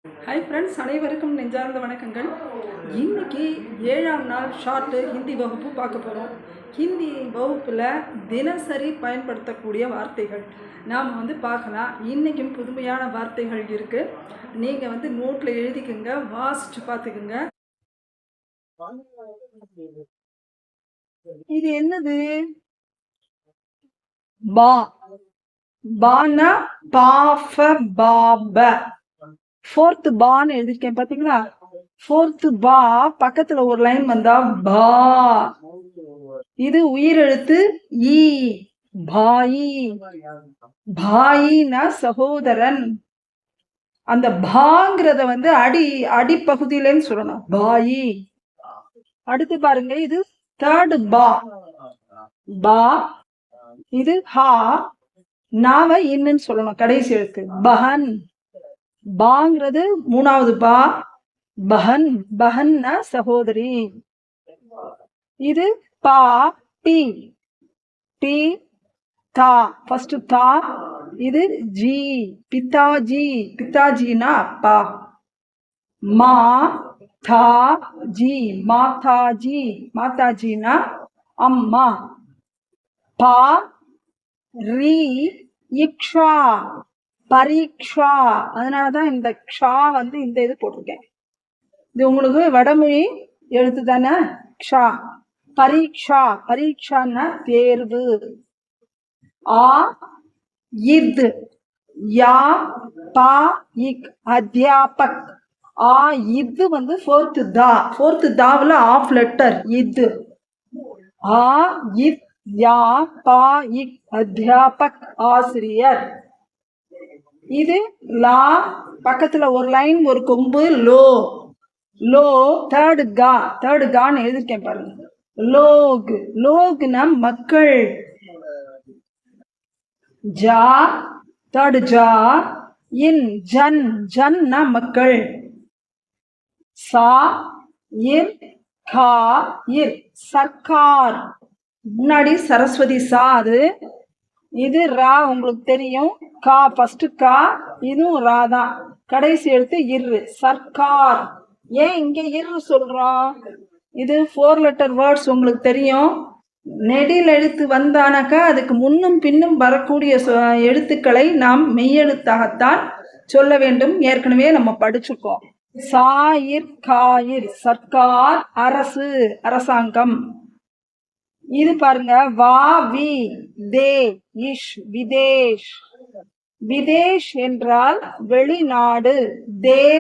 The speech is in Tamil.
ஹாய் ஃப்ரெண்ட்ஸ், அனைவருக்கும் நெஞ்சார்ந்த வணக்கங்கள். இன்றைக்கி 7ஆம் நாள் ஷார்ட்டு ஹிந்தி வகுப்பு பார்க்க போகிறோம். ஹிந்தி வகுப்பில் தினசரி பயன்படுத்தக்கூடிய வார்த்தைகள் நாம் பார்க்கலாம். இன்றைக்கும் புதுமையான வார்த்தைகள் இருக்குது. நீங்கள் நோட்டில் எழுதிக்கோங்க, வாசித்து பார்த்துக்குங்க. இது என்னது? பா பானா பாஃப பாப. ஃபோர்த் பான்னு எழுதிருக்கேன் பாத்தீங்களா? ஃபோர்த் பா பக்கத்துல ஒரு லைன் வந்தா பா. இது உயிரெழுத்து ஈ. பாயி. பாயினா சகோதரன். அந்த பாங்கிறத அடிப்பகுதியிலன்னு சொல்லணும். பாயி. அடுத்து பாருங்க, இது தேர்ட் பா. பா. இது ஹா. நாம இன்னுன்னு சொல்லணும் கடைசி எழுத்து. பஹன். பாங்கிறது மூணாவது பா. பஹன். பஹன்னா சகோதரி. இது பா. டி. டி தா. ஃபர்ஸ்ட் தா. இது ஜி. பிதாஜி. பிதாஜினா அப்பா. மா தா ஜி. மாதாஜி. மாதாஜினா அம்மா. பா ரி இக்ஷா. பரீக்ஷா. அதனாலதான் இந்த க்ஷா இந்த இது போட்டிருக்கேன். இது உங்களுக்கு வடமொழி எழுத்து தானே. க்ஷா. பரீக்ஷா. பரீட்சான்னா தேர்வு. ஆ இத். யா பா இக். அத்தியாபக். ஆ இது ஃபோர்த் தா. ஃபோர்த் தாவில் ஆஃப் லெட்டர் இது. ஆ இத் யா பா இக். அத்தியாபக் ஆசிரியர். இது லா. பக்கத்துல ஒரு லைன் ஒரு கொம்பு. லோ. லோ தேர்டு கா. தேர்டு கான்னு எழுதிருக்கேன் பாருங்க. லோக். லோக்னா மக்கள். ஜா. தேர்டு ஜா. இன். ஜன். ஜன்னா மக்கள். சா இர் கா இர். சர்க்கார். முன்னாடி சரஸ்வதி சா. அது இது ரா. உங்களுக்கு தெரியும். கா ஃபர்ஸ்ட் கா. இதுவும் ரா தான். கடைசி எழுத்து இரு. சர்க்கார். ஏன் இங்க இரு சொல்றோம்? இது 4 லெட்டர் வேர்ட்ஸ் உங்களுக்கு தெரியும். நெடில் எழுத்து வந்தானாக்கா அதுக்கு முன்னும் பின்னும் வரக்கூடிய எழுத்துக்களை நாம் மெய்யெழுத்தாகத்தான் சொல்ல வேண்டும். ஏற்கனவே நம்ம படிச்சிருக்கோம். சாயிர் காயிர். சர்க்கார். அரசு. அரசாங்கம். இது பாருங்க. வா வி. தே இஷ். விதேஷ். விதேஷ் என்றால் வெளிநாடு. தே